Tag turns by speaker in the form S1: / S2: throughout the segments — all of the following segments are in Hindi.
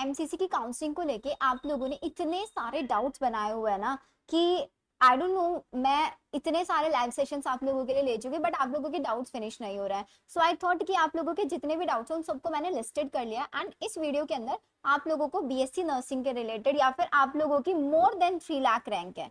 S1: एमसीसी की काउंसलिंग को लेके आप लोगों ने इतने सारे डाउट्स बनाए हुए हैं ना कि आई डोंट नो, मैं इतने सारे लाइव सेशंस आप लोगों के लिए ले चुकी बट आप लोगों के डाउट्स फिनिश नहीं हो रहा है। सो आई थॉट कि आप लोगों के जितने भी डाउट्स हैं उन सबको मैंने लिस्टेड कर लिया एंड इस वीडियो के अंदर आप लोगों को बीएससी नर्सिंग के रिलेटेड या फिर आप लोगों की मोर देन 3 लाख रैंक है,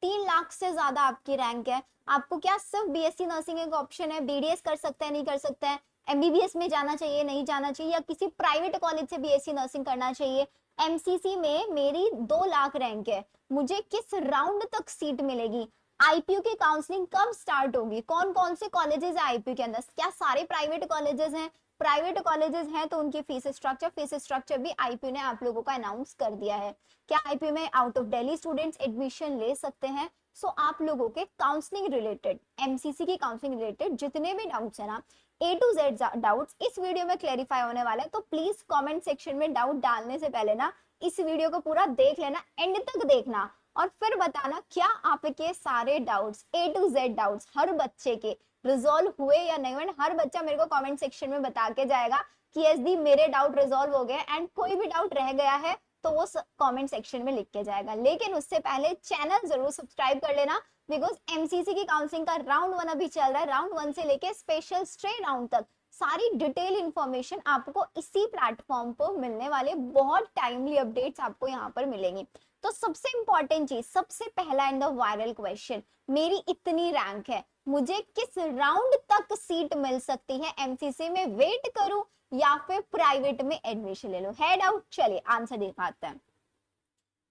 S1: 3 लाख से ज्यादा आपकी रैंक है, आपको क्या सिर्फ बीएससी नर्सिंग एक ऑप्शन है, बीडीएस कर सकते हैं नहीं कर सकते हैं, एमबीबीएस में जाना चाहिए नहीं जाना चाहिए, या किसी प्राइवेट कॉलेज से बीएससी नर्सिंग करना चाहिए। एमसीसी में मेरी 2 लाख रैंक है, मुझे किस राउंड तक सीट मिलेगी, आईपीयू की काउंसलिंग कब स्टार्ट होगी, कौन कौन से कॉलेजेस है आईपीयू के अंदर, क्या सारे प्राइवेट कॉलेजेस हैं, प्राइवेट कॉलेजेस हैं तो उनकी फीस स्ट्रक्चर भी आईपीयू ने आप लोगों को अनाउंस कर दिया है। क्या आईपीयू में out of Delhi students admission ले सकते हैं। सो आप लोगों के काउंसलिंग रिलेटेड, एमसीसी की काउंसलिंग रिलेटेड जितने भी डाउट्स है ना, ए टू जेड डाउट्स इस वीडियो में क्लेरिफाई होने वाला है। तो प्लीज कमेंट सेक्शन में डाउट डालने से पहले ना इस वीडियो को पूरा देख लेना, एंड तक देखना और फिर बताना क्या आपके सारे doubts, A to Z doubts हर बच्चे के रिजॉल्व हुए या नहीं हुए। हर बच्चा मेरे को कमेंट सेक्शन में बता के जाएगा कि एस दी मेरे डाउट रिजॉल्व हो गए, एंड कोई भी डाउट रह गया है तो वो कमेंट सेक्शन में लिख के जाएगा। लेकिन उससे पहले चैनल जरूर सब्सक्राइब कर लेना, बिकॉज एमसीसी की काउंसलिंग का राउंड 1 अभी चल रहा है। राउंड 1 से लेके स्पेशल स्ट्रेट राउंड तक सारी डिटेल इंफॉर्मेशन आपको इसी प्लेटफॉर्म पर मिलने वाले, बहुत टाइमली अपडेट्स आपको यहाँ पर मिलेंगी। तो सबसे इंपॉर्टेंट चीज, सबसे पहला इन द वायरल क्वेश्चन, मेरी इतनी रैंक है, मुझे किस राउंड तक सीट मिल सकती है, एमसीसी में वेट करूं या फिर प्राइवेट में एडमिशन ले लो, है डाउट। चलिए आंसर दिखाते हैं।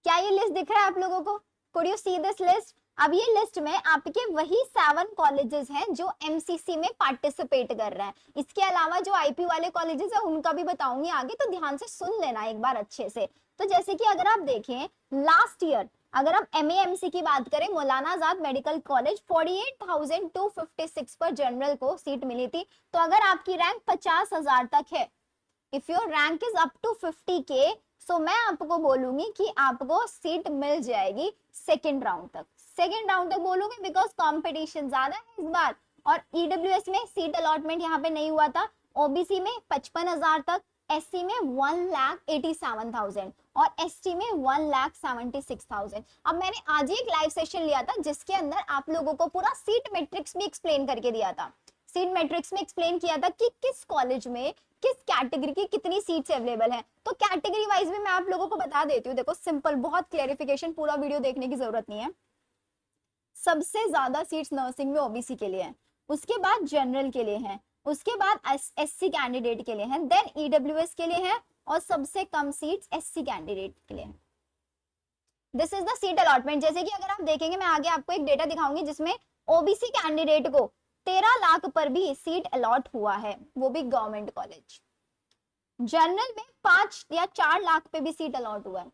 S1: क्या ये लिस्ट दिख रहा है आप लोगों को? Could you see this list? अब ये लिस्ट में आपके वही 7 कॉलेजेस हैं जो एमसीसी में पार्टिसिपेट कर रहे हैं। इसके अलावा जो आईपी वाले कॉलेजेस हैं उनका भी बताऊंगी आगे, तो ध्यान से सुन लेना एक बार अच्छे से। तो जैसे कि अगर आप देखें लास्ट ईयर, अगर हम एमएएमसी की बात करें, मौलाना आजाद मेडिकल कॉलेज 48,256 पर जनरल को सीट मिली थी। तो अगर आपकी रैंक 50,000 तक है, if your rank is up to 50K, so मैं आपको बोलूंगी कि आपको सीट मिल जाएगी सेकेंड राउंड तक। सेकेंड राउंड तक बोलूंगी बिकॉज कंपटीशन ज्यादा है इस बार। और ईडब्ल्यूएस में सीट अलॉटमेंट यहाँ पे नहीं हुआ था, ओबीसी में 55,000 तक, एससी में 1,87,000 और एसटी में 1,76,000। अब मैंने आज ही एक लाइव सेशन लिया था जिसके अंदर आप लोगों को पूरा सीट मैट्रिक्स भी एक्सप्लेन करके दिया था। सीट मैट्रिक्स में एक्सप्लेन किया था कि किस कॉलेज में किस कैटेगरी की कितनी सीट्स अवेलेबल है। तो कैटेगरी वाइज भी मैं आप लोगों को बता देती हूँ। देखो सिंपल, बहुत क्लेरिफिकेशन, पूरा वीडियो देखने की जरूरत नहीं है। सबसे ज्यादा सीट्स नर्सिंग में ओबीसी के लिए है, उसके बाद जनरल के लिए है, उसके बाद एससी कैंडिडेट के लिए है, देन ईडब्ल्यूएस के लिए है, और सबसे कम सीट्स एससी कैंडिडेट के लिए है। This is the seat allotment. जैसे कि अगर आप देखेंगे, मैं आगे आपको एक डेटा दिखाऊंगी जिसमें ओबीसी कैंडिडेट को 13 लाख पर भी सीट अलॉट हुआ है, वो भी गवर्नमेंट कॉलेज। जनरल में 5 या 4 लाख पे भी सीट अलॉट हुआ है।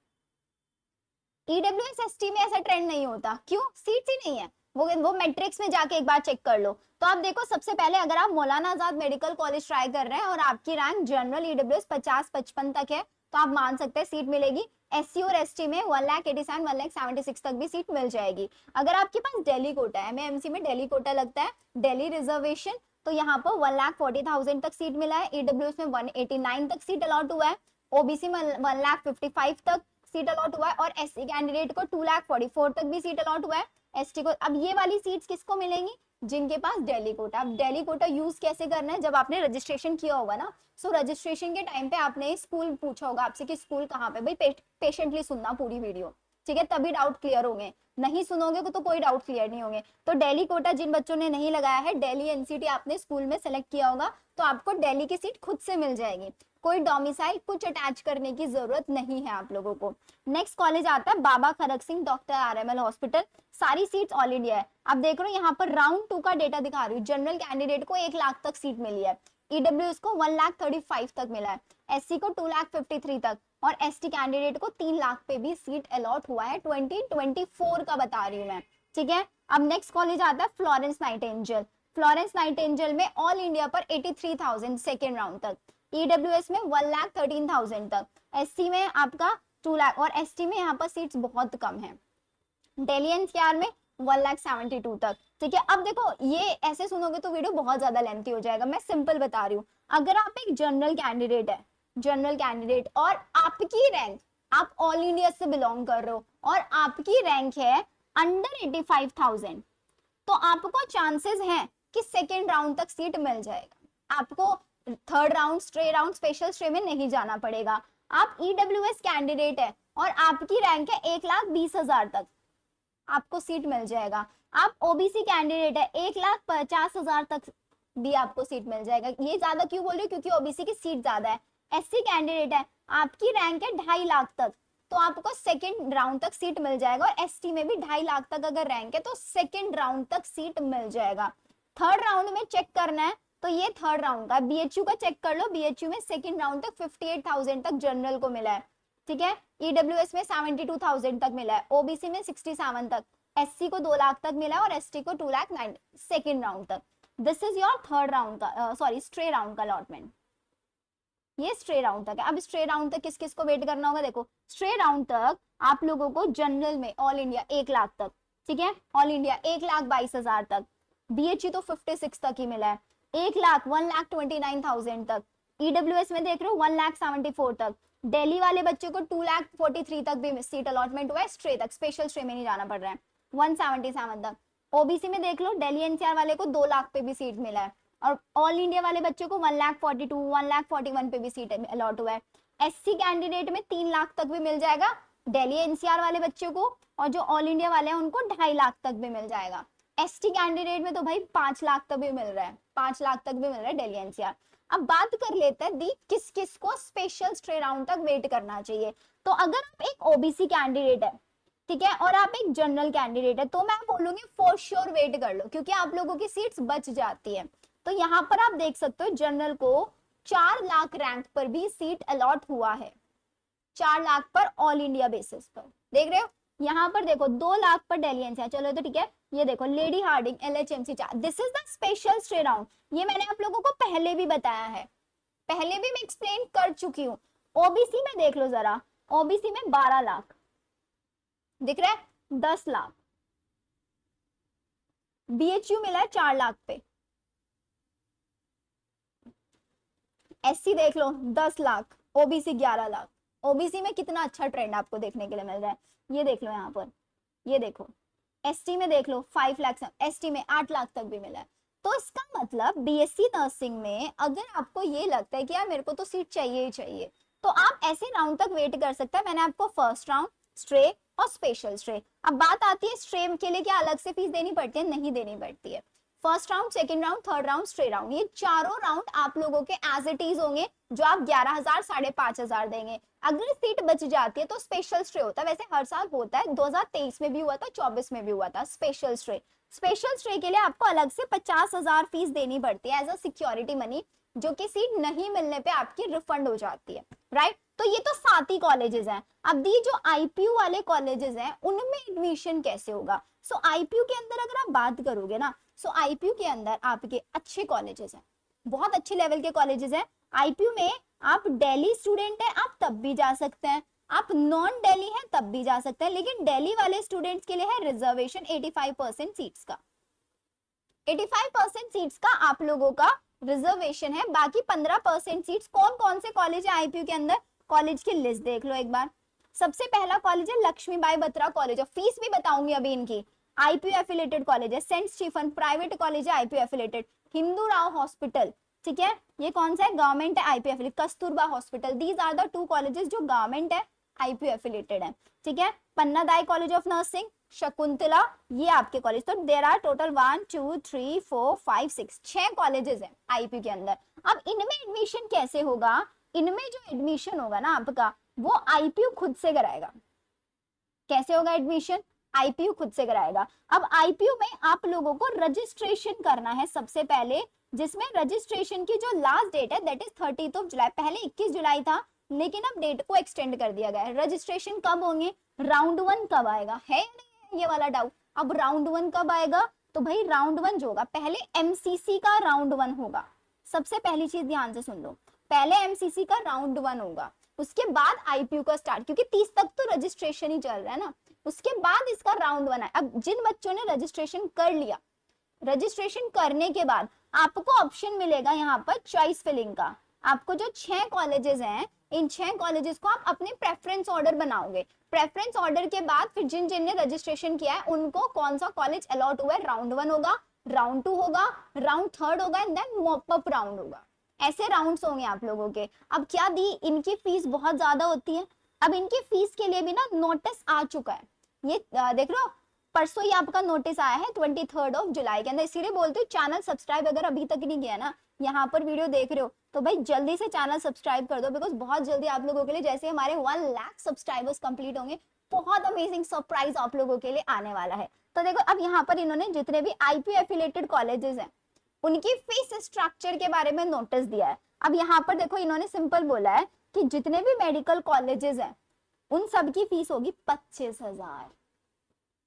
S1: ईडब्ल्यूएस एसटी में ऐसा ट्रेंड नहीं होता, क्यों? सीट्स ही नहीं है। वो मैट्रिक्स में जाके एक बार चेक कर लो। तो आप देखो, सबसे पहले अगर आप Maulana Azad medical college try कर रहे हैं और आपकी रैंक जनरल ईडब्ल्यूएस 50-55 तक है, तो आप मान सकते हैं सीट मिलेगी। एससी और एसटी में 1,87,000 1,76,000 तक भी सीट मिल जाएगी। अगर आपके पास दिल्ली कोटा है, एमएमसी में दिल्ली कोटा लगता है, दिल्ली रिजर्वेशन, तो यहाँ पर 1,40,000 तक सीट मिला है। ईडब्ल्यूएस में 189 तक सीट अलॉट हुआ है, ओबीसी में 1,55,000 तक सीट अलॉट हुआ है, और एससी कैंडिडेट को 2,44,000 तक भी सीट अलॉट हुआ है। एसटी को, अब ये वाली सीट्स किसको मिलेंगी? जिनके पास दिल्ली कोटा। अब दिल्ली कोटा यूज कैसे करना है? जब आपने रजिस्ट्रेशन किया होगा ना, सो रजिस्ट्रेशन के टाइम पे आपने स्कूल पूछा होगा आपसे कि स्कूल कहाँ पे। भाई पेशेंटली सुनना पूरी वीडियो, ठीक है, तभी डाउट क्लियर होंगे। नहीं सुनोगे तो कोई डाउट क्लियर नहीं होंगे। तो दिल्ली कोटा जिन बच्चों ने नहीं लगाया है, दिल्ली एनसीटी आपने स्कूल में सेलेक्ट किया होगा, तो आपको दिल्ली की सीट खुद से मिल जाएगी, कोई डोमिसाइल कुछ अटैच करने की जरूरत नहीं है आप लोगों को। नेक्स्ट कॉलेज आता है बाबा खड़क सिंह डॉक्टर आरएमएल हॉस्पिटल, सारी सीट्स ऑल इंडिया है। अब देख रहे हो यहाँ पर राउंड 2 का डेटा दिखा रही हूँ। जनरल कैंडिडेट को 1 लाख तक सीट मिली है, ईडब्ल्यूएस को 1,35,000 तक मिला है, एससी को 2,53,000 तक, और एसटी कैंडिडेट को 3 लाख पे भी सीट अलॉट हुआ है। 2024 का बता रही हूँ मैं, ठीक है। अब नेक्स्ट कॉलेज आता है फ्लोरेंस नाइटिंगेल। फ्लोरेंस नाइटिंगेल में ऑल इंडिया पर 83,000 सेकेंड राउंड तक, ईडब्ल्यूएस में 1,13,000 तक, एससी में आपका 2 लाख, और एसटी में यहाँ पर सीट्स बहुत कम है, दिल्ली एनसीआर में 1,72,000 तक, ठीक है। अब देखो, ये ऐसे सुनोगे तो वीडियो बहुत ज्यादा लेंथी हो जाएगा, मैं सिंपल बता रही हूँ। अगर आप एक जनरल कैंडिडेट है, जनरल कैंडिडेट, और आपकी रैंक, आप ऑल इंडिया से बिलोंग कर रहे हो और आपकी रैंक है अंडर 85,000, तो आपको चांसेस हैं कि सेकेंड राउंड तक सीट मिल जाएगा। आपको third round, stray round, special stray में नहीं जाना पड़ेगा। आप ईडब्ल्यूएस कैंडिडेट है और आपकी रैंक है 1,20,000 तक, आपको सीट मिल जाएगा। आप ओबीसी कैंडिडेट है, 1,50,000 तक भी आपको सीट मिल जाएगा। ये ज्यादा क्यों बोल रही हूँ, क्योंकि ओबीसी की सीट ज्यादा है। एससी कैंडिडेट है, आपकी रैंक है 2.5 लाख तक, तो आपको सेकेंड राउंड तक सीट मिल जाएगा। और एसटी में भी 2.5 लाख तक अगर रैंक है तो सेकेंड राउंड तक सीट मिल जाएगा। थर्ड राउंड में चेक करना है तो ये थर्ड राउंड का, बीएचयू का चेक कर लो, बीएचयू में सेकेंड राउंड तक 58,000 तक जनरल को मिला है, ठीक है। ईडब्ल्यूएस में 72,000 तक मिला है, ओबीसी में 67 तक, एससी को 2 लाख तक मिला है और एसटी को 2,90,000 सेकेंड राउंड तक। This is your third round का, सॉरी स्ट्रे राउंड का अलॉटमेंट। ये स्ट्रे राउंड तक है। अब स्ट्रे राउंड तक किस किस को वेट करना होगा, देखो स्ट्रे राउंड तक आप लोगों को जनरल में ऑल इंडिया 1 लाख तक, ठीक है, ऑल इंडिया 1,22,000 तक, बीएचयू तो 56 तक ही मिला है, 1,29,000 तक, ईडब्ल्यूएस में देख रहे हो 1,74 तक, दिल्ली वाले बच्चों को 2,43 तक भी सीट अलॉटमेंट हुआ है स्ट्रे तक, स्पेशल स्ट्रे में नहीं जाना पड़ रहा है, 177 तक। ओबीसी में देख लो दिल्ली एनसीआर वाले को 2 लाख पे भी सीट मिला है, और ऑल इंडिया वाले बच्चों को 1,42, 1,41 पे भी सीट अलॉट हुआ है। एससी कैंडिडेट में 3 लाख तक भी मिल जाएगा दिल्ली एनसीआर वाले बच्चों को, और जो ऑल इंडिया वाले हैं उनको 2.5 लाख तक भी मिल जाएगा। एसटी कैंडिडेट में तो भाई 5 लाख तक भी मिल रहा है, 5 लाख तक भी मिल रहा है दिल्ली एनसीआर। अब बात कर लेते हैं दी किस किस को स्पेशल स्ट्रे राउंड तक वेट करना चाहिए। तो अगर आप एक ओबीसी कैंडिडेट है, ठीक है, और आप एक जनरल कैंडिडेट है, तो मैं बोलूंगी फॉर श्योर वेट कर लो, क्योंकि आप लोगों की सीट्स बच जाती है। तो यहाँ पर आप देख सकते हो जनरल को 4 लाख रैंक पर भी सीट अलॉट हुआ है, 4 लाख पर ऑल इंडिया बेसिस पर, देख रहे हो। यहाँ पर देखो 2 लाख पर दिल्ली एनसीआर, चलो तो ठीक है। ये देखो lady Hardinge LHMC 4, this is the special stray round. ये मैंने आप लोगों को पहले भी बताया है, पहले भी मैं एक्सप्लेन कर चुकी हूँ। ओबीसी में देख लो जरा, ओबीसी में 12 लाख दिख रहा है, 10 लाख, बीएचयू मिला है 4 लाख पे, एससी देख लो 10 लाख, ओबीसी 11 लाख। ओबीसी में कितना अच्छा ट्रेंड आपको देखने के लिए मिल रहा है, ये देख लो यहाँ पर, ये देखो। एसटी में देख लो 5 लाख, एसटी में 8 लाख तक भी मिला है। तो इसका मतलब बीएससी नर्सिंग में अगर आपको ये लगता है कि यार मेरे को तो सीट चाहिए ही चाहिए, तो आप ऐसे राउंड तक वेट कर सकते हैं। मैंने आपको फर्स्ट राउंड, स्ट्रे और स्पेशल स्ट्रे। अब बात आती है स्ट्रे के लिए क्या अलग से फीस देनी पड़ती है, नहीं देनी पड़ती है। First round, second round, third round, stray round, ये चारों राउंड आप लोगों के एज इट इज होंगे, जो आप 11,000 5,500 देंगे। अगर सीट बच जाती है तो स्पेशल स्ट्रे होता है, वैसे हर साल होता है, 2023 में भी हुआ था, 24 में भी हुआ था स्पेशल स्ट्रे। स्पेशल स्ट्रे के लिए आपको अलग से 50,000 फीस देनी पड़ती है एज अ सिक्योरिटी मनी, जो कि सीट नहीं मिलने पे आपकी रिफंड हो जाती है, राइट। तो ये तो 7 ही कॉलेजेस हैं। अब दी जो आईपीयू वाले कॉलेजेस हैं उनमें एडमिशन कैसे होगा। सो आईपीयू के अंदर अगर आप बात करोगे ना, सो आईपीयू के अंदर आपके अच्छे कॉलेजेस हैं, बहुत अच्छे लेवल के कॉलेजेस हैं। आईपीयू में आप दिल्ली स्टूडेंट है आप तब भी जा सकते हैं, आप नॉन दिल्ली है तब भी जा सकते हैं, लेकिन दिल्ली वाले स्टूडेंट्स के लिए है रिजर्वेशन 85% सीट्स का, 85% सीट्स का आप लोगों का रिजर्वेशन है। बाकी 15% सीट्स कौन कौन से कॉलेज है आईपीयू के अंदर, कॉलेज की लिस्ट देख लो एक बार। सबसे पहला कॉलेज है लक्ष्मीबाई बत्रा कॉलेज, और फीस भी बताऊंगी अभी इनकी। आईपीयू एफिलेटेड कॉलेज है सेंट स्टीफन प्राइवेट कॉलेज है IPU affiliated, Hindu Rao hospital, ठीक है, ये कौन सा है, गवर्नमेंट है IPU affiliated, Kasturba hospital, these are the 2 colleges जो गवर्नमेंट है आईपीयू एफिलेटेड है, ठीक है। Panna Dai college of nursing, Shakuntala, ये आपके कॉलेज। तो देयर आर टोटल 1 2 3 4 5 6 कॉलेजेस हैं आईपीयू के अंदर। अब इनमें एडमिशन कैसे होगा, इनमें जो एडमिशन होगा ना आपका, वो आईपीयू खुद से कराएगा। कैसे होगा एडमिशन, आईपीयू खुद से कराएगा। अब आईपीयू में आप लोगों को रजिस्ट्रेशन करना है सबसे पहले, जिसमें रजिस्ट्रेशन की जो लास्ट डेट है दैट इज 30 जुलाई। पहले 21 जुलाई था, लेकिन अब डेट को एक्सटेंड कर दिया गया है। रजिस्ट्रेशन कब होंगे, राउंड 1 कब आएगा, है नहीं है ये वाला डाउट। अब राउंड 1 कब आएगा, तो भाई राउंड 1 जो होगा, पहले एमसीसी का राउंड 1 होगा। सबसे पहली चीज ध्यान से सुन लो, पहले एमसीसी का राउंड 1 होगा, उसके बाद आईपीयू का स्टार्ट, क्योंकि 30 तक तो रजिस्ट्रेशन ही चल रहा है ना, उसके बाद इसका राउंड 1 है। अब जिन बच्चों ने रजिस्ट्रेशन कर लिया, रजिस्ट्रेशन करने के बाद आपको ऑप्शन मिलेगा यहाँ पर चॉइस फिलिंग का, आपको जो 6 कॉलेजेस हैं, इन 6 कॉलेजेस को आप अपने प्रेफरेंस ऑर्डर बनाओगे। प्रेफरेंस ऑर्डर के बाद फिर जिन जिन ने रजिस्ट्रेशन किया है उनको कौन सा कॉलेज अलॉट हुआ है, राउंड 1 होगा, राउंड 2 होगा, राउंड 3 होगा and then mop up round होगा। ऐसे राउंड्स होंगे आप लोगों के। अब क्या दी, इनकी फीस बहुत ज्यादा होती है। अब इनकी फीस के लिए भी ना नोटिस आ चुका है, ये देख लो, परसों ही आपका नोटिस आया है 23 जुलाई के अंदर। इसीलिए बोलते हो चैनल सब्सक्राइब अगर अभी तक नहीं किया ना, यहाँ पर वीडियो देख रहे हो तो भाई जल्दी से चैनल सब्सक्राइब कर दो, बिकॉज बहुत जल्दी आप लोगों के लिए, जैसे हमारे 1 लाख सब्सक्राइबर्स कंप्लीट होंगे, बहुत अमेजिंग सरप्राइज आप लोगों के लिए आने वाला है। तो देखो अब यहाँ पर इन्होंने जितने भी आईपी एफिलेटेड कॉलेजेस हैं उनकी फीस स्ट्रक्चर के बारे में नोटिस दिया है। अब यहाँ पर देखो इन्होंने सिंपल बोला है कि जितने भी मेडिकल कॉलेजेस हैं उन सब की फीस होगी 25,000।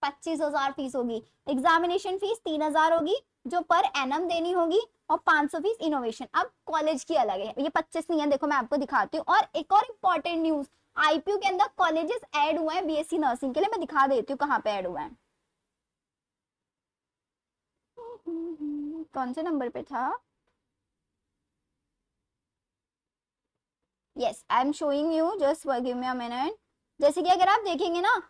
S1: 25,000 फीस होगी। एग्जामिनेशन फीस 3,000 होगी जो पर एनम देनी होगी, और 500 फीस इनोवेशन। अब कॉलेज की अलग है, ये 25 नहीं है, देखो मैं आपको दिखाती हूँ। और एक और इम्पोर्टेंट न्यूज, आईपीयू के अंदर कॉलेजेस ऐड हुए हैं बीएससी नर्सिंग के लिए। मैं दिखा देती हूँ कहाँ पे ऐड हुआ है। कौन से नंबर पे था? Yes, I am showing you, just give me a minute. जैसे कि अगर आप देखेंगे ना,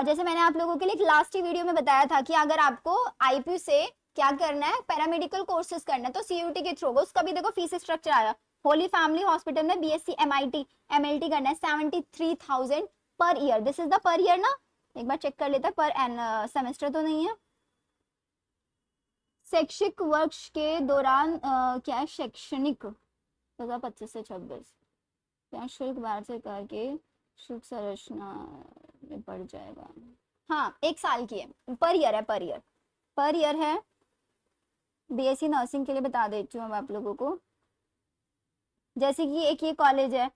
S1: जैसे मैंने आप लोगों के लिए लास्ट ही वीडियो में बताया था कि अगर आपको आईपीयू से क्या करना है, पैरामेडिकल कोर्सेज करना है तो सीयूटी के थ्रू, उसका भी देखो फीस स्ट्रक्चर आया। होली फैमिली हॉस्पिटल में बीएससी एमआईटी एमएलटी करना है 73,000 per year. This is the per year ना, एक बार चेक कर लेते हैं, पर एन सेमेस्टर तो नहीं है। शैक्षिक वर्ष के दौरान क्या है, शैक्षणिक 2025 से 26 क्या शुल्क बाहर से करके शुल्क संरचना में पड़ जाएगा। हाँ, 1 साल की है, पर ईयर है, पर ईयर, पर ईयर है। बीएससी नर्सिंग के लिए बता देती हूँ अब आप लोगों को। जैसे कि एक ये कॉलेज है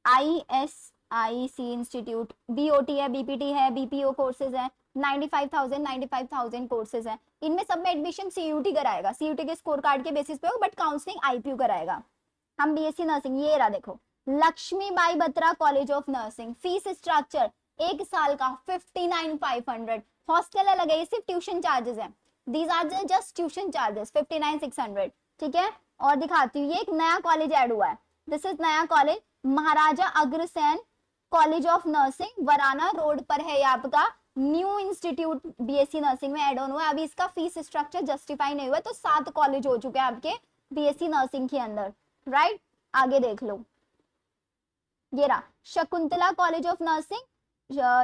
S1: ISIC इंस्टीट्यूट, बीओटी है, बीपीटी है, बीपीओ कोर्सेज है, 95,000 कोर्सेज है। इनमें सब में एडमिशन सीयूटी कराएगा, सीयूटी के स्कोर कार्ड के बेसिस पे हो, बट काउंसलिंग आईपीयू कराएगा। हम बीएससी नर्सिंग, ये रहा देखो, Lakshmibai Batra college of nursing, fees structure 1 साल का 59,500, हॉस्टल अलग है, ये सिर्फ ट्यूशन चार्जेस है, these are just tuition charges 59,600, ठीक है। और दिखाती हूँ, ये एक नया कॉलेज ऐड हुआ है, दिस इज नया college, Maharaja Agrasen college of nursing, Varana road पर है ये आपका, न्यू इंस्टीट्यूट बीएससी नर्सिंग में एड ऑन हुआ है। अभी इसका फीस स्ट्रक्चर जस्टिफाई नहीं हुआ, तो 7 कॉलेज हो चुके हैं आपके बीएससी नर्सिंग के अंदर, राइट। आगे देख लो, ये रहा Shakuntala college of nursing,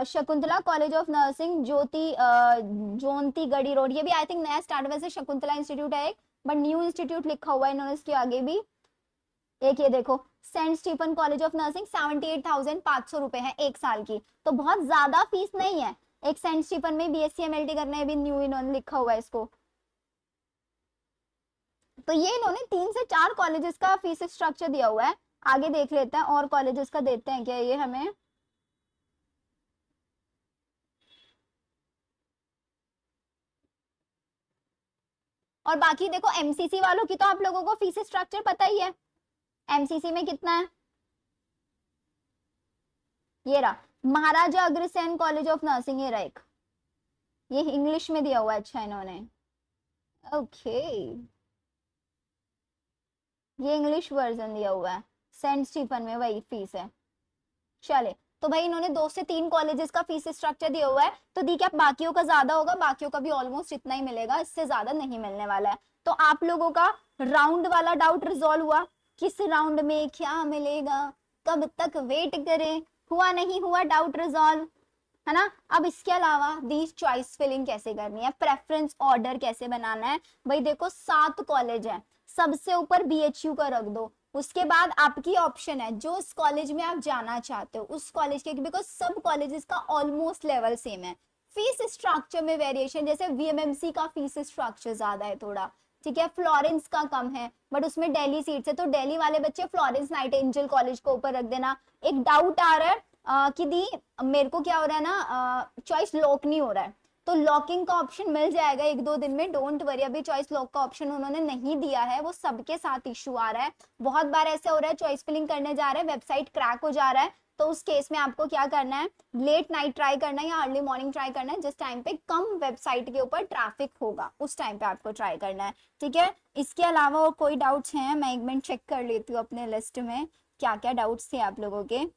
S1: Shakuntala college of nursing Jonti Garhi road, ये भी आई थिंक नया स्टार्ट, वैसे शकुंतला इंस्टीट्यूट है एक, बट न्यू इंस्टीट्यूट लिखा हुआ है इन्होंने इसके आगे भी। एक ये देखो Saint Stephen college of nursing, 78,500 रुपए है 1 साल की, तो बहुत ज्यादा फीस नहीं है। एक सेंट स्टीफन में बीएससी एमएलटी करना है, भी न्यू इन्होंने लिखा हुआ है इसको। तो ये इन्होंने 3 से 4 कॉलेजेस का फीस स्ट्रक्चर दिया हुआ है। आगे देख लेते हैं और कॉलेजेस का देते हैं क्या ये हमें। और बाकी देखो एमसीसी वालों की तो आप लोगों को फीस स्ट्रक्चर पता ही है, एमसीसी में कितना है, ये रहा महाराजा अग्रसेन कॉलेज ऑफ नर्सिंग, ये रहा एक, ये इंग्लिश में दिया हुआ है, अच्छा इन्होंने, ओके ये इंग्लिश वर्जन दिया हुआ है, सेंट स्टीफन में वही फीस है। चले, तो भाई इन्होंने 2 से 3 कॉलेजेस का फीस स्ट्रक्चर दिया हुआ है, तो दी क्या बाकियों का ज्यादा होगा, बाकियों का भी ऑलमोस्ट इतना ही मिलेगा, इससे ज्यादा नहीं मिलने वाला है। तो आप लोगों का राउंड वाला डाउट रिजॉल्व हुआ, किस राउंड में क्या मिलेगा, कब तक वेट करें, हुआ नहीं हुआ डाउट रिजॉल्व, है ना। अब इसके अलावा दी चॉइस फिलिंग कैसे करनी है, प्रेफरेंस ऑर्डर कैसे बनाना है। भाई देखो 7 कॉलेज है, सबसे ऊपर बीएचयू का रख दो, उसके बाद आपकी ऑप्शन है जो उस कॉलेज में आप जाना चाहते हो उस कॉलेज के, बिकॉज सब कॉलेजेस का ऑलमोस्ट लेवल सेम है। फीस स्ट्रक्चर में वेरिएशन, जैसे वीएमएमसी का फीस स्ट्रक्चर ज्यादा है थोड़ा, ठीक है, फ्लोरेंस का कम है, बट उसमें दिल्ली सीट्स है, तो दिल्ली वाले बच्चे फ्लोरेंस नाइटिंगेल कॉलेज को ऊपर रख देना। एक डाउट आ रहा है कि दी मेरे को क्या हो रहा है ना, चॉइस लॉक नहीं हो रहा है, तो लॉकिंग का ऑप्शन मिल जाएगा 1-2 दिन में, डोंट वरी। अभी चॉइस लॉक का ऑप्शन उन्होंने नहीं दिया है, वो सबके साथ इशू आ रहा है। बहुत बार ऐसे हो रहा है चॉइस फिलिंग करने जा रहे हैं, वेबसाइट क्रैक हो जा रहा है, तो उस केस में आपको क्या करना है, लेट नाइट ट्राई करना है या अर्ली मॉर्निंग ट्राई करना है, जिस टाइम पे कम वेबसाइट के ऊपर ट्रैफिक होगा उस टाइम पे आपको ट्राई करना है, ठीक है। इसके अलावा और कोई डाउट्स हैं? मैं एक मिनट चेक कर लेती हूँ अपने लिस्ट में क्या क्या डाउट्स थे आप लोगों के।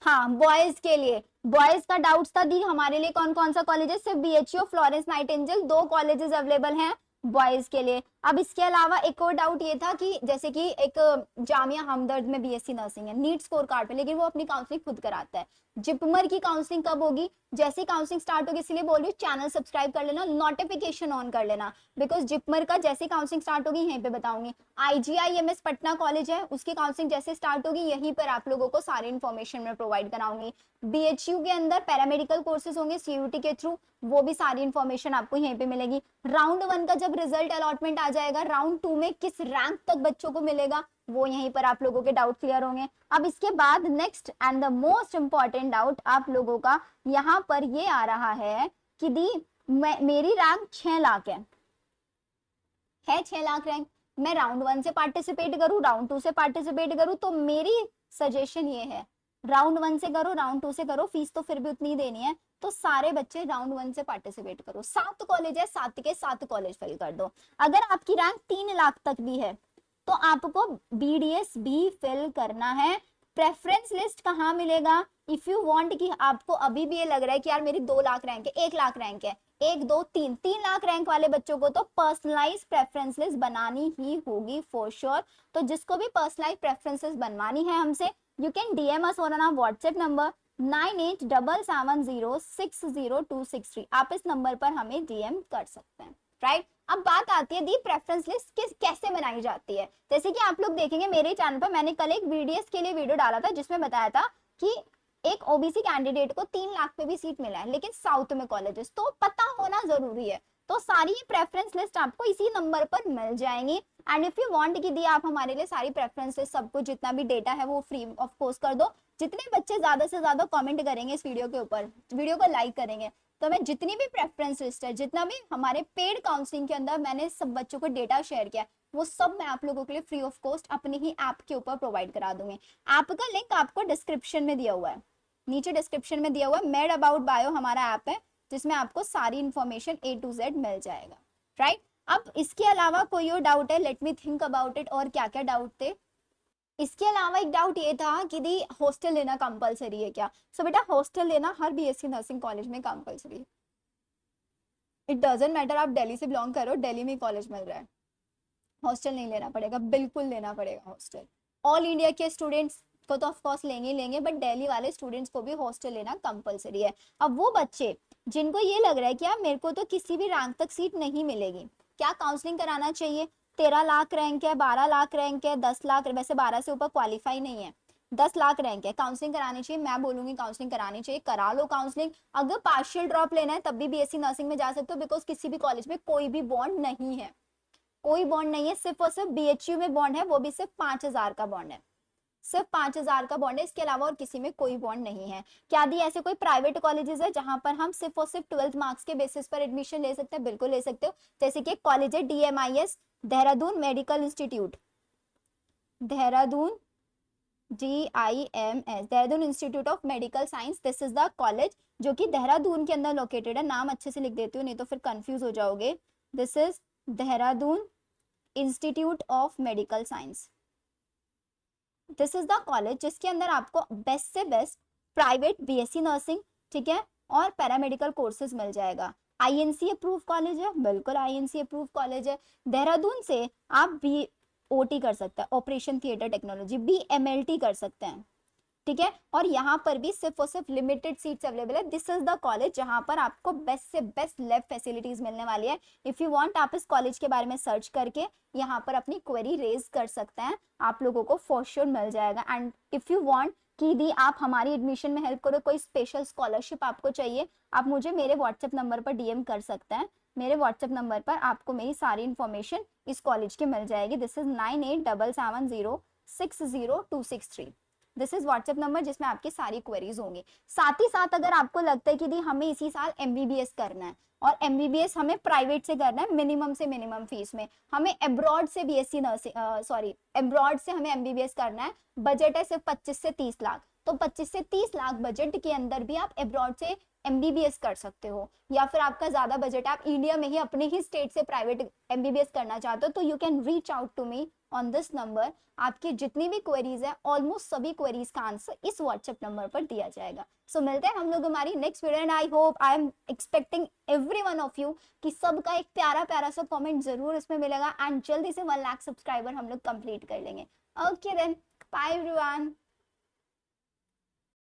S1: हाँ, बॉयज के लिए, बॉयज का डाउट्स था दी हमारे लिए कौन कौन सा कॉलेज है, सिर्फ बीएचयू फ्लोरेंस नाइटिंगेल, दो कॉलेजेस अवेलेबल हैं बॉयज के लिए। अब इसके अलावा एक और डाउट ये था कि जैसे कि एक जामिया हमदर्द में बीएससी नर्सिंग है नीट स्कोर कार्ड पे, लेकिन वो अपनी काउंसलिंग खुद कराता है। जिपमर की काउंसलिंग कब होगी, जैसे काउंसलिंग स्टार्ट होगी, इसलिए बोल रही हूँ चैनल सब्सक्राइब कर लेना, नोटिफिकेशन ऑन कर लेना, बिकॉज जिपमर का जैसे काउंसलिंग स्टार्ट होगी यहीं पे बताऊंगी। आईजीआईएमएस पटना कॉलेज है, उसकी काउंसलिंग जैसे स्टार्ट होगी यहीं पर आप लोगों को सारी इन्फॉर्मेशन में प्रोवाइड कराऊंगी। बीएचयू के अंदर पैरामेडिकल कोर्सेज होंगे सीयूटी के थ्रू, वो भी सारी इन्फॉर्मेशन आपको यहीं पे मिलेगी। राउंड 1 का जब रिजल्ट अलॉटमेंट आ जाएगा, राउंड 2 में किस रैंक तक बच्चों को मिलेगा, वो यहीं पर आप लोगों के डाउट क्लियर होंगे। अब इसके बाद next and the most important doubt आप लोगों का यहाँ पर ये आ रहा है कि दी मेरी रैंक 6 लाख है 6 लाख रैंक, मैं राउंड 1 से पार्टिसिपेट करूं, राउंड 2 से पार्टिसिपेट करूं, तो मेरी सजेशन ये है राउंड 1 से करो, राउंड 2 से करो, फीस तो फिर भी उतनी ही देनी है, तो सारे बच्चे राउंड 1 से पार्टिसिपेट करो। 7 कॉलेज है, 7 के 7 कॉलेज फिल कर दो। अगर आपकी रैंक 3 लाख तक भी है तो आपको बीडीएस भी फिल करना है। प्रेफरेंस लिस्ट कहाँ मिलेगा, इफ यू वांट कि आपको अभी भी ये लग रहा है कि यार मेरी 2 लाख रैंक है, 1 लाख रैंक है, 1 2 3 3 लाख रैंक वाले बच्चों को तो पर्सनलाइज प्रेफरेंस लिस्ट बनानी ही होगी फॉर श्योर। तो जिसको भी पर्सनलाइज प्रेफरेंसेस बनवानी है हमसे, you can DM us on our WhatsApp number 9877060263। आप इस नंबर पर हमें डीएम कर सकते हैं, राइट। अब बात आती है दी प्रेफरेंस लिस्ट किस कैसे बनाई जाती है। जैसे कि आप लोग देखेंगे मेरे चैनल पर मैंने कल एक बीडीएस के लिए वीडियो डाला था जिसमें बताया था कि एक ओबीसी कैंडिडेट को 3 लाख पे भी सीट मिला है, लेकिन साउथ में कॉलेजेस, तो पता होना जरूरी है। तो सारी प्रेफरेंस लिस्ट आपको इसी नंबर पर मिल जाएंगी। एंड इफ यू वांट कि दी आप हमारे लिए सारी प्रेफरेंस लिस्ट सब कुछ जितना भी डेटा है वो फ्री ऑफ कॉस्ट कर दो। जितने बच्चे ज्यादा से ज्यादा कमेंट करेंगे इस वीडियो के ऊपर, वीडियो को लाइक करेंगे, तो मैं जितनी भी प्रेफरेंस लिस्ट है, जितना भी हमारे पेड काउंसलिंग के अंदर मैंने सब बच्चों को डेटा शेयर किया, वो सब मैं आप लोगों के लिए फ्री ऑफ कॉस्ट अपनी ही ऐप के ऊपर प्रोवाइड करा दूंगी। ऐप का लिंक आपको डिस्क्रिप्शन में दिया हुआ है, नीचे डिस्क्रिप्शन में दिया हुआ है। मेड अबाउट बायो हमारा ऐप है जिसमें आपको सारी इंफॉर्मेशन A to Z मिल जाएगा, राइट। अब इसके अलावा कोई और डाउट है, let me think about it, और क्या क्या डाउट थे। इसके अलावा एक डाउट ये था कि दी हॉस्टल लेना कंपलसरी है क्या। सो बेटा हॉस्टल लेना हर बीएससी नर्सिंग कॉलेज में कंपलसरी है। इट डजंट मैटर आप दिल्ली से बिलोंग करो, दिल्ली में कॉलेज मिल रहा है, हॉस्टल नहीं लेना पड़ेगा, बिल्कुल लेना पड़ेगा हॉस्टल। ऑल इंडिया के स्टूडेंट्स को तो ऑफ कोर्स लेंगे ही लेंगे, बट दिल्ली वाले स्टूडेंट्स को भी हॉस्टल लेना कंपलसरी है। अब वो बच्चे जिनको ये लग रहा है कि यार मेरे को तो किसी भी रैंक तक सीट नहीं मिलेगी, क्या काउंसलिंग कराना चाहिए। 13 लाख रैंक है, 12 लाख रैंक है, 10 लाख, वैसे 12 से ऊपर क्वालिफाई नहीं है, 10 लाख रैंक है, काउंसलिंग करानी चाहिए। मैं बोलूंगी काउंसलिंग करानी चाहिए, करा लो काउंसलिंग। अगर पार्शियल ड्रॉप लेना है तब भी बीएससी नर्सिंग में जा सकते हो, बिकॉज किसी भी कॉलेज में कोई भी बॉन्ड नहीं है, कोई बॉन्ड नहीं है, सिर्फ और सिर्फ बीएचयू में बॉन्ड है, वो भी सिर्फ 5,000 का बॉन्ड है, सिर्फ 5,000 का बॉन्ड है, इसके अलावा और किसी में कोई बॉन्ड नहीं है। क्या दी ऐसे कोई प्राइवेट कॉलेजेस है जहां पर हम सिर्फ और सिर्फ 12th मार्क्स के बेसिस पर एडमिशन ले सकते हैं, बिल्कुल ले सकते हो। जैसे कि एक कॉलेज है DMIS, Dehradun medical institute, Dehradun DIMS, Dehradun institute of medical science, this is the college जो कि देहरादून के अंदर लोकेटेड है। नाम अच्छे से लिख देती हूँ नहीं तो फिर कंफ्यूज हो जाओगे। This is Dehradun institute of medical science, this is the college जिसके अंदर आपको बेस्ट से बेस्ट प्राइवेट बीएससी नर्सिंग, ठीक है, और पैरामेडिकल कोर्सेज मिल जाएगा। आईएनसी अप्रूव कॉलेज है, बिल्कुल आईएनसी अप्रूव कॉलेज है। देहरादून से आप BOT कर सकते हैं, ऑपरेशन थिएटर टेक्नोलॉजी, BMLT कर सकते हैं, ठीक है। और यहाँ पर भी सिर्फ और सिर्फ लिमिटेड सीट्स अवेलेबल है। दिस इज द कॉलेज जहाँ पर आपको बेस्ट से बेस्ट लैब फैसिलिटीज मिलने वाली है। इफ यू वांट आप इस कॉलेज के बारे में सर्च करके यहाँ पर अपनी क्वेरी रेज कर सकते हैं, आप लोगों को फॉर श्योर मिल जाएगा। एंड इफ यू वांट कि दी आप हमारी एडमिशन में हेल्प करो, कोई स्पेशल स्कॉलरशिप आपको चाहिए, आप मुझे मेरे व्हाट्सएप नंबर पर DM कर सकते हैं। मेरे व्हाट्सएप नंबर पर आपको मेरी सारी इन्फॉर्मेशन इस कॉलेज की मिल जाएगी। This is 9877060263, this is WhatsApp number जिसमें आपकी सारी क्वेरीज होंगी। साथ ही साथ अगर आपको लगता है कि दी हमें इसी साल एमबीबीएस करना है और एमबीबीएस हमें प्राइवेट से करना है मिनिमम से मिनिमम फीस में, हमें अब्रॉड से बीएससी नर्सिंग सॉरी अब्रॉड से हमें एमबीबीएस करना है, बजट है सिर्फ 25 से 30 लाख, तो 25 से 30 लाख बजट के अंदर भी आप अब्रॉड से एमबीबीएस कर सकते हो। या फिर आपका ज्यादा बजट है, आप इंडिया में ही अपने ही स्टेट से प्राइवेट एमबीबीएस करना चाहते हो, तो you can reach out to me on this number. आपकी जितनी भी क्वेरीज है ऑलमोस्ट सभी क्वेरीज का आंसर इस व्हाट्सएप नंबर पर दिया जाएगा। सो मिलते हैं हम लोग हमारी next video and I hope I am expecting every one of you कि सबका एक प्यारा प्यारा सा कमेंट जरूर इसमें मिलेगा एंड जल्दी से 1 लाख सब्सक्राइबर हम लोग कंप्लीट कर लेंगे। Okay then, bye everyone.